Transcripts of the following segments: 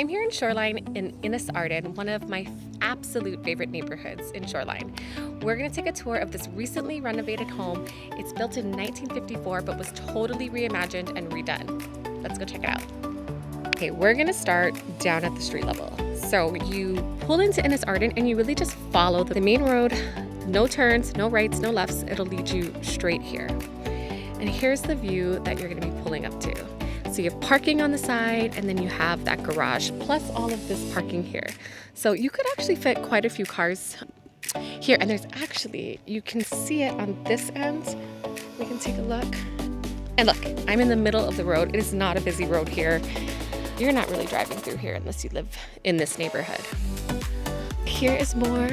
I'm here in Shoreline in Innis Arden, one of my absolute favorite neighborhoods in Shoreline. We're gonna take a tour of this recently renovated home. It's built in 1954, but was totally reimagined and redone. Let's go check it out. Okay, we're gonna start down at the street level. So you pull into Innis Arden and you really just follow the main road. No turns, no rights, no lefts. It'll lead you straight here. And here's the view that you're gonna be pulling up to. So you have parking on the side, and then you have that garage, plus all of this parking here. So you could actually fit quite a few cars here. And there's actually, you can see it on this end. We can take a look. And look, I'm in the middle of the road. It is not a busy road here. You're not really driving through here unless you live in this neighborhood. Here is more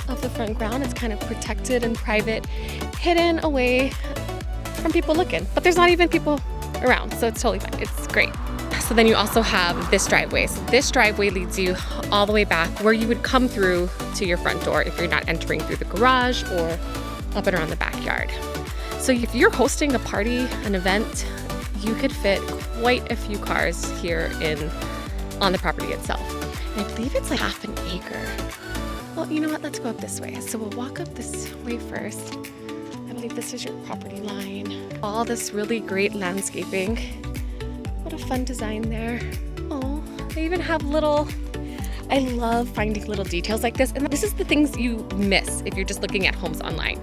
of the front ground. It's kind of protected and private, hidden away from people looking. But there's not even people around, so it's totally fine. It's great. So then you also have this driveway. So this driveway leads you all the way back where you would come through to your front door if you're not entering through the garage or up and around the backyard. So if you're hosting a party, an event, you could fit quite a few cars here on the property itself. And I believe it's like half an acre. Well, you know what? Let's go up this way. So we'll walk up this way first. I believe this is your property line. All this really great landscaping. What a fun design there. Oh, they even have I love finding little details like this. And this is the things you miss if you're just looking at homes online.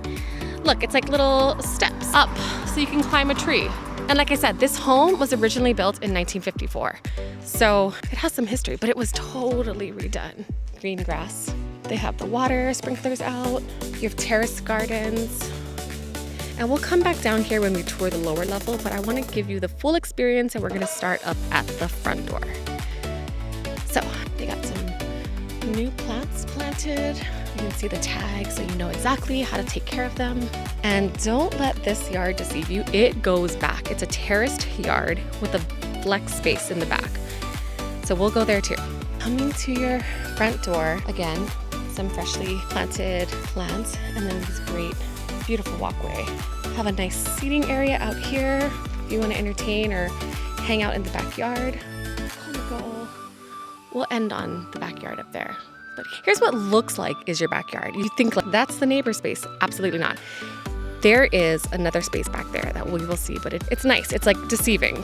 Look, it's like little steps up so you can climb a tree. And like I said, this home was originally built in 1954. So it has some history, but it was totally redone. Green grass. They have the water sprinklers out. You have terraced gardens. And we'll come back down here when we tour the lower level, but I want to give you the full experience, and we're going to start up at the front door. So they got some new plants planted. You can see the tags so you know exactly how to take care of them. And don't let this yard deceive you. It goes back. It's a terraced yard with a flex space in the back. So we'll go there too. Coming to your front door, again, some freshly planted plants, and then these great beautiful walkway. Have a nice seating area out here if you want to entertain or hang out in the backyard. We'll end on the backyard up there. But here's what looks like is your backyard. You think like that's the neighbor space. Absolutely not. There is another space back there that we will see, but it's nice. It's like deceiving.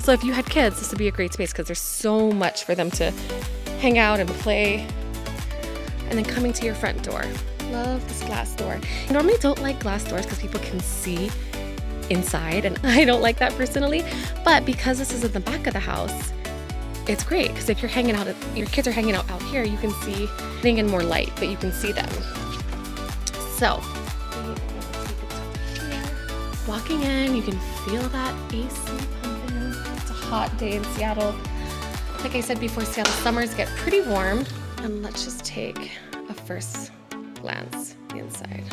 So if you had kids, this would be a great space because there's so much for them to hang out and play. And then coming to your front door. Love this glass door. I normally don't like glass doors because people can see inside, and I don't like that personally. But because this is in the back of the house, it's great because if you're hanging out, your kids are hanging out here, you can see, getting in more light, but you can see them. So, walking in, you can feel that AC pumping. It's a hot day in Seattle. Like I said before, Seattle summers get pretty warm. And let's just take a first glance inside.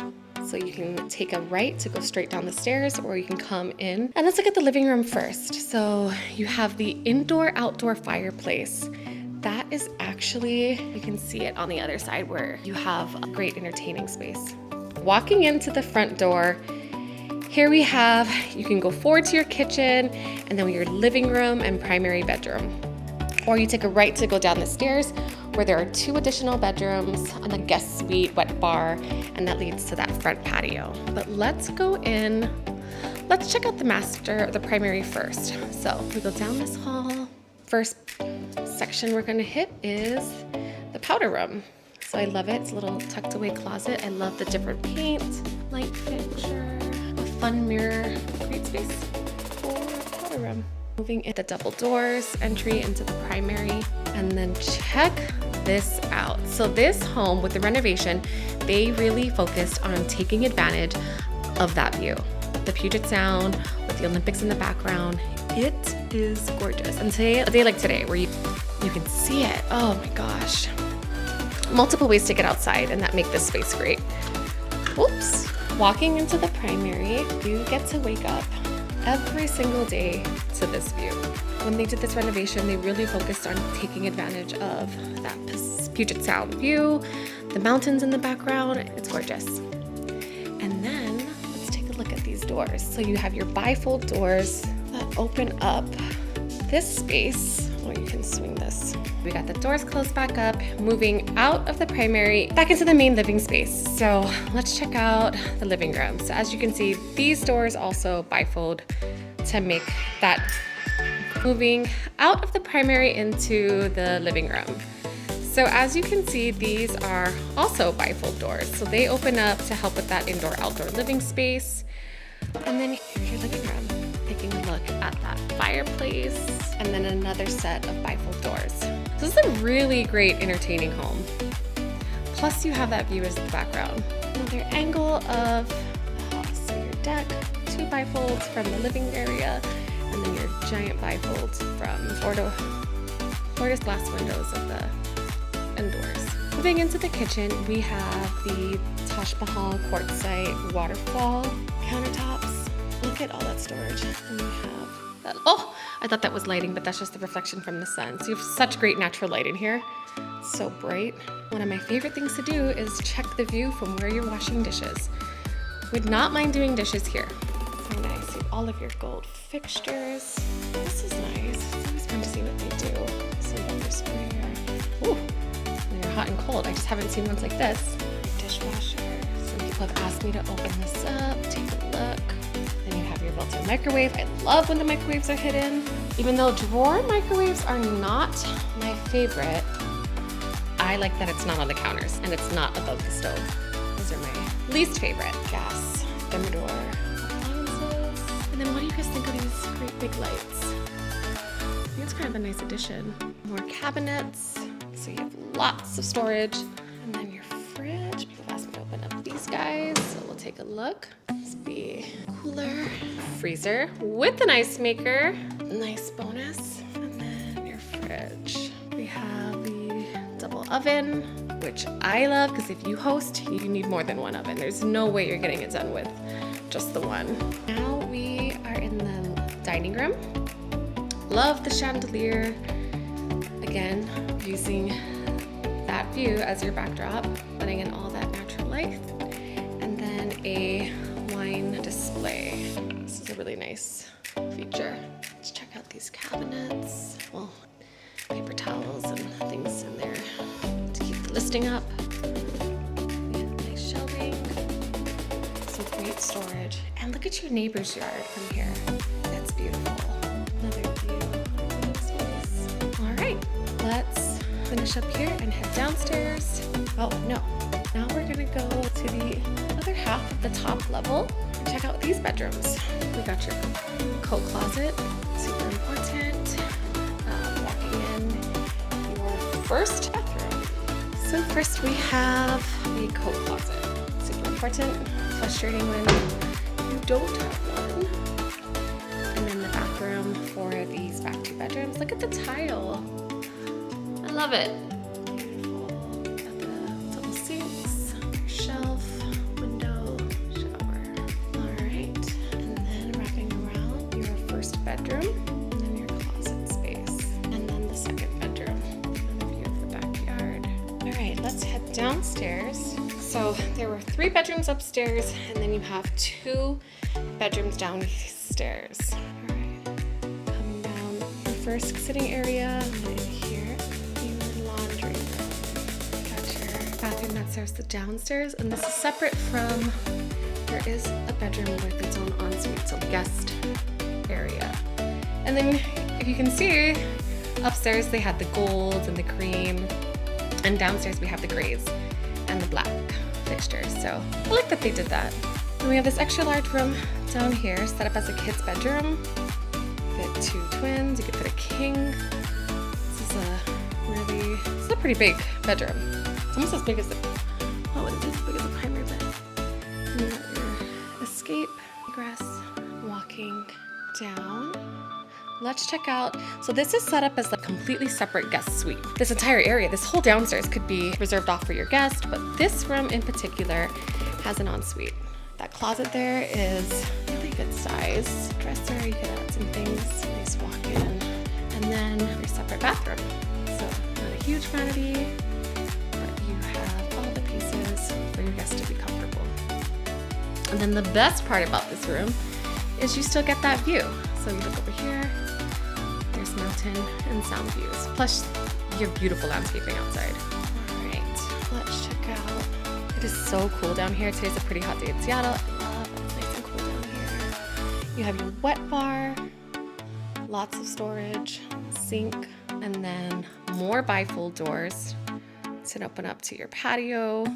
So you can take a right to go straight down the stairs, or you can come in. And let's look at the living room first. So you have the indoor-outdoor fireplace. That is actually, you can see it on the other side where you have a great entertaining space. Walking into the front door, here we have, you can go forward to your kitchen, and then your living room and primary bedroom. Or you take a right to go down the stairs, where there are 2 additional bedrooms and a guest suite, wet bar, and that leads to that front patio. But let's go in. Let's check out the primary first. So we go down this hall. First section we're gonna hit is the powder room. So I love it. It's a little tucked away closet. I love the different paint, light fixture, a fun mirror, great space for powder room. Moving in the double doors, entry into the primary, and then check this out. So this home with the renovation, they really focused on taking advantage of that view. The Puget Sound with the Olympics in the background. It is gorgeous. And today, a day like today, where you can see it, oh my gosh. Multiple ways to get outside and that make this space great. Oops. Walking into the primary, you get to wake up every single day to this view. When they did this renovation, they really focused on taking advantage of that Puget Sound view, the mountains in the background. It's gorgeous. And then let's take a look at these doors. So you have your bifold doors that open up this space, or you can swing this We got the doors closed back up, moving out of the primary back into the main living space. So let's check out the living room. So as you can see, these doors also bifold to make that moving out of the primary into the living room. So as you can see, these are also bifold doors. So they open up to help with that indoor-outdoor living space. And then here's your living room. Taking a look at that fireplace, and then another set of bifold doors. This is a really great entertaining home. Plus you have that view as the background. Another angle of the house. So your deck, 2 bifolds from the living area, and then your giant bifolds from floor-to glass windows of the indoors. Moving into the kitchen, we have the Taj Mahal quartzite waterfall countertops. Look at all that storage. And we have that. Oh, I thought that was lighting, but that's just the reflection from the sun. So you have such great natural light in here. It's so bright. One of my favorite things to do is check the view from where you're washing dishes. Would not mind doing dishes here. So nice. You have all of your gold fixtures. This is nice. It's always fun to see what they do. So you have your sprayer. Ooh. They're hot and cold. I just haven't seen ones like this. Dishwasher. Some people have asked me to open this up, take a look. Then you have your built-in microwave. I love when the microwaves are hidden. Even though drawer microwaves are not my favorite, I like that it's not on the counters and it's not above the stove. Those are my least favorite. Gas, Thermador, appliances. And then what do you guys think of these great big lights? I think it's kind of a nice addition. More cabinets. So you have lots of storage. And then your fridge. People asked me to open up these guys. So we'll take a look. This will be cooler, freezer with an ice maker. Nice bonus. And then your fridge. We have the double oven, which I love because if you host, you need more than one oven. There's no way you're getting it done with just the one. Now we are in the dining room. Love the chandelier. Again, using that view as your backdrop, letting in all that natural light, and then a wine display. This is a really nice feature. Let's check out these cabinets. Well, paper towels and things in there to keep the listing up. We have nice shelving, some great storage, and look at your neighbor's yard from here. That's beautiful. Another view of space. All right, let's finish up here and head downstairs. Oh no, now we're gonna go to the other half of the top level and check out these bedrooms. We got your coat closet, super important. Walking in your first bathroom. So first we have the coat closet. Super important, frustrating when you don't have one. And then the bathroom for these back 2 bedrooms. Look at the tile. I love it. Beautiful. Got the double sinks, shelf, window, shower. All right. And then wrapping around your first bedroom, and then your closet space, and then the second bedroom. Another view of the backyard. All right, let's head downstairs. So there were 3 bedrooms upstairs, and then you have 2 bedrooms downstairs. All right. Coming down your first sitting area, and then in here, your laundry room. Got your bathroom that serves the downstairs, and this is separate from, there is a bedroom with its own ensuite, so guest area. And then if you can see, upstairs they had the gold and the cream, and downstairs we have the grays and the black fixtures. So I like that they did that. And we have this extra large room down here set up as a kid's bedroom. Fit 2 twins, you could fit a king. This is a pretty big bedroom. It's almost as big as as big as a primary bed. And you got your escape, egress, walking down. Let's check out, so this is set up as a completely separate guest suite. This entire area, this whole downstairs could be reserved off for your guest, but this room in particular has an ensuite. That closet there is really good size. Dresser, you could add some things, nice walk-in, and then your separate bathroom. So not a huge vanity, but you have all the pieces for your guests to be comfortable. And then the best part about this room is you still get that view. So you look over here, there's mountain and sound views. Plus you have beautiful landscaping outside. All right, let's check out. It is so cool down here. Today's a pretty hot day in Seattle. I love it. It's nice and cool down here. You have your wet bar, lots of storage, sink, and then more bifold doors to open up to your patio.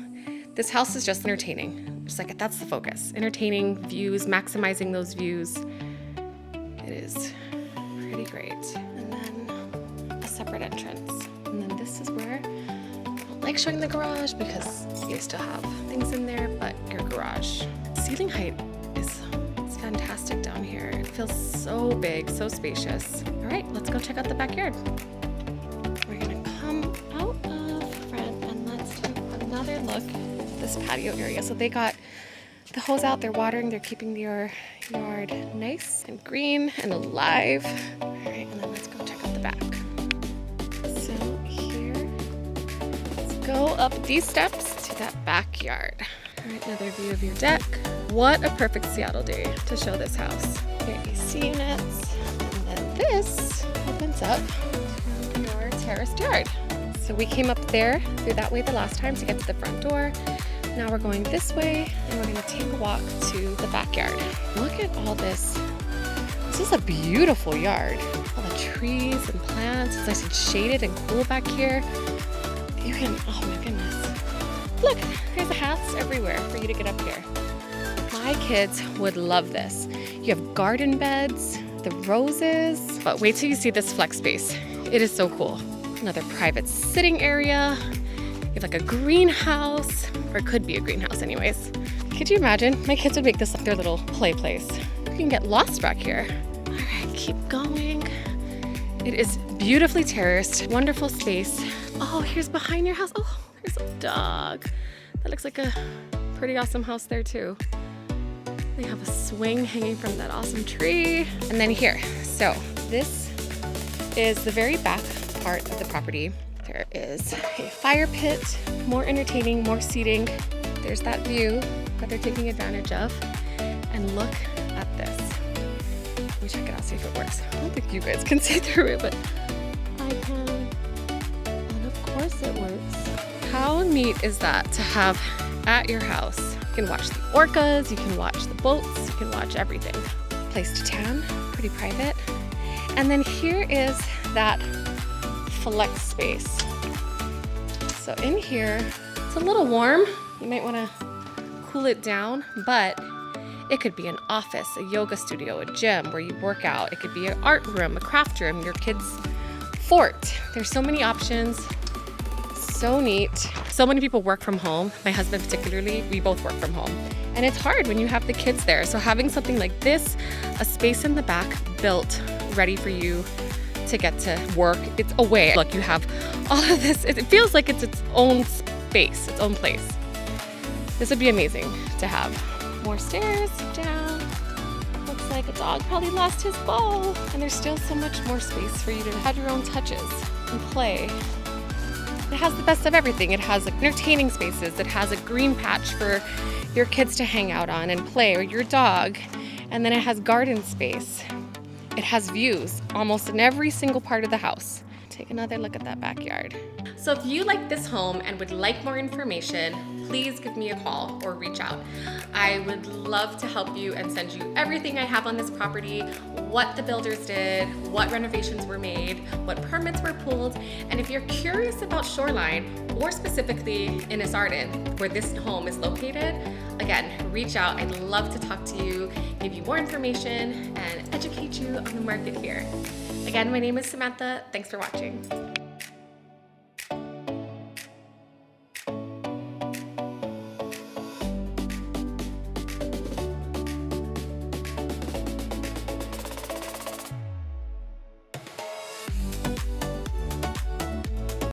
This house is just entertaining. Just like that's the focus. Entertaining views, maximizing those views. It is pretty great. And then a separate entrance. And then this is where I don't like showing the garage because you still have things in there, but your garage. Ceiling height is fantastic down here. It feels so big, so spacious. All right, let's go check out the backyard. We're gonna come out of front and let's take another look at this patio area. So they got the hose out, they're watering, they're keeping your yard nice and green and alive. All right, and then let's go check out the back. So here, let's go up these steps to that backyard. All right, another view of your deck. What a perfect Seattle day to show this house. Your AC units, and then this opens up to your terraced yard. So we came up there through that way the last time to get to the front door. Now we're going this way, and we're gonna take a walk to the backyard. Look at all this. This is a beautiful yard. All the trees and plants. It's nice and shaded and cool back here. You can, oh my goodness. Look, there's hats everywhere for you to get up here. My kids would love this. You have garden beds, the roses, but wait till you see this flex space. It is so cool. Another private sitting area. You have like a greenhouse, or it could be a greenhouse anyways. Could you imagine? My kids would make this like their little play place. You can get lost back here. All right, keep going. It is beautifully terraced, wonderful space. Oh, here's behind your house. Oh, there's a dog. That looks like a pretty awesome house there too. They have a swing hanging from that awesome tree. And then here, so this is the very back part of the property. There is a fire pit, more entertaining, more seating. There's that view that they're taking advantage of. And look at this. Let me check it out, see if it works. I don't think you guys can see through it, but I can. And of course it works. How neat is that to have at your house? You can watch the orcas, you can watch the boats, you can watch everything. Place to tan, pretty private. And then here is that flex space. So in here, it's a little warm. You might want to cool it down, but it could be an office, a yoga studio, a gym where you work out. It could be an art room, a craft room, your kids' fort. There's so many options. So neat. So many people work from home. My husband particularly, we both work from home. And it's hard when you have the kids there. So having something like this, a space in the back built, ready for you to get to work. It's away. Look, you have all of this. It feels like it's its own space, its own place. This would be amazing to have. More stairs down. Looks like a dog probably lost his ball. And there's still so much more space for you to have your own touches and play. It has the best of everything. It has entertaining spaces. It has a green patch for your kids to hang out on and play, or your dog. And then it has garden space. It has views almost in every single part of the house. Take another look at that backyard. So if you like this home and would like more information, please give me a call or reach out. I would love to help you and send you everything I have on this property, what the builders did, what renovations were made, what permits were pulled. And if you're curious about Shoreline, or specifically Innis Arden, where this home is located, again, reach out. I'd love to talk to you, give you more information, and educate you on the market here. Again, my name is Samantha. Thanks for watching.